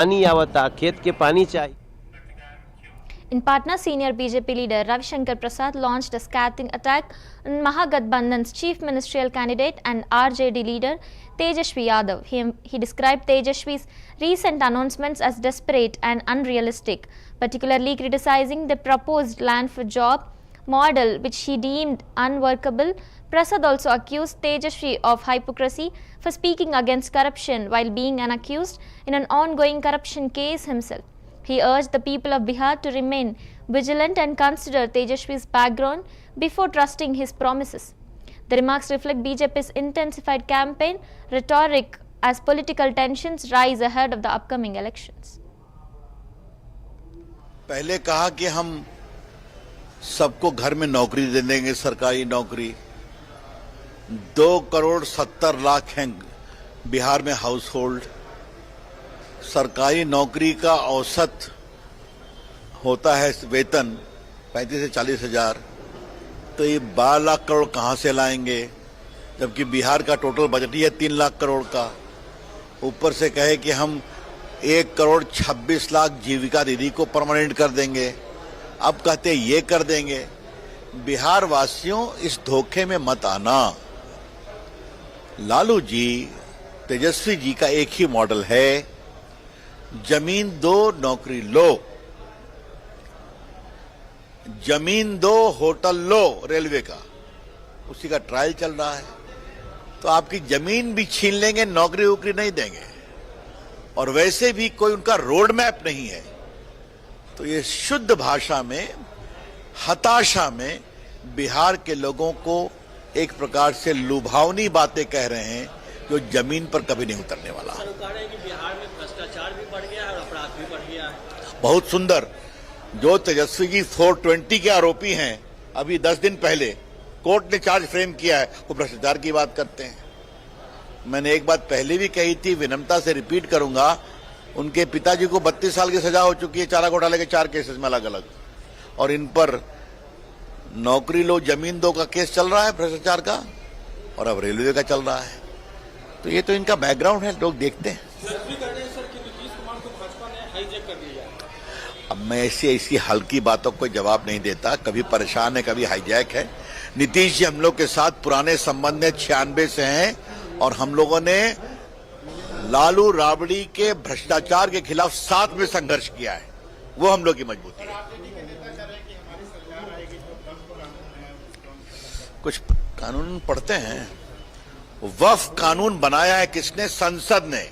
पानी आवता, खेत के पानी चाहिए। In Patna, senior BJP leader Ravi Shankar Prasad launched a scathing attack on Mahagathbandhan's chief ministerial candidate and RJD leader Tejashwi Yadav. He described Tejashwi's recent announcements as desperate and unrealistic, particularly criticizing the proposed land for job model, which he deemed unworkable. Prasad also accused Tejashwi of hypocrisy for speaking against corruption while being an accused in an ongoing corruption case himself. He urged the people of Bihar to remain vigilant and consider Tejashwi's background before trusting his promises. The remarks reflect BJP's intensified campaign rhetoric as political tensions rise ahead of the upcoming elections. पहले कहा कि हम सबको घर में नौकरी दे देंगे, सरकारी नौकरी। 2,70,00,000 हैं बिहार में हाउस होल्ड। सरकारी नौकरी का औसत होता है वेतन 35 से 40 हजार, तो ये 12 लाख करोड़ कहां से लाएंगे, जबकि बिहार का टोटल बजट ही है 3 लाख करोड़ का। ऊपर से कहे कि हम 1,26,00,000 जीविका दीदी को परमानेंट कर देंगे, अब कहते ये कर देंगे। बिहार वासियों, इस धोखे में मत आना। लालू जी, तेजस्वी जी का एक ही मॉडल है, जमीन दो नौकरी लो, जमीन दो होटल लो, रेलवे का उसी का ट्रायल चल रहा है। तो आपकी जमीन भी छीन लेंगे, नौकरी वोकरी नहीं देंगे, और वैसे भी कोई उनका रोड मैप नहीं है। तो ये शुद्ध भाषा में, हताशा में बिहार के लोगों को एक प्रकार से लुभावनी बातें कह रहे हैं, जो जमीन पर कभी नहीं उतरने वाला। सरकार है कि बिहार में भ्रष्टाचार भी बढ़ गया है और अपराध भी बढ़ गया है। बहुत सुंदर। जो तेजस्वी जी 420 के आरोपी हैं, अभी 10 दिन पहले कोर्ट ने चार्ज फ्रेम किया है, वो भ्रष्टाचार की बात करते हैं। मैंने एक बात पहले भी कही थी, विनम्रता से रिपीट करूंगा, उनके पिताजी को 32 साल की सजा हो चुकी है चारा घोटाले के 4 केसेस में अलग अलग, और इन पर नौकरी लो जमीन दो का केस चल रहा है भ्रष्टाचार का, और अब रेलवे का चल रहा है। तो ये तो इनका बैकग्राउंड है, लोग देखते हैं। अब मैं ऐसी हल्की बातों को जवाब नहीं देता, कभी परेशान है कभी हाईजैक है। नीतीश जी हम लोग के साथ पुराने संबंध में 96 से हैं, और हम लोगों ने लालू राबड़ी के भ्रष्टाचार के खिलाफ साथ में संघर्ष किया है, वो हम लोग की मजबूती है। कुछ कानून पढ़ते हैं। वक्फ कानून बनाया है किसने? संसद ने।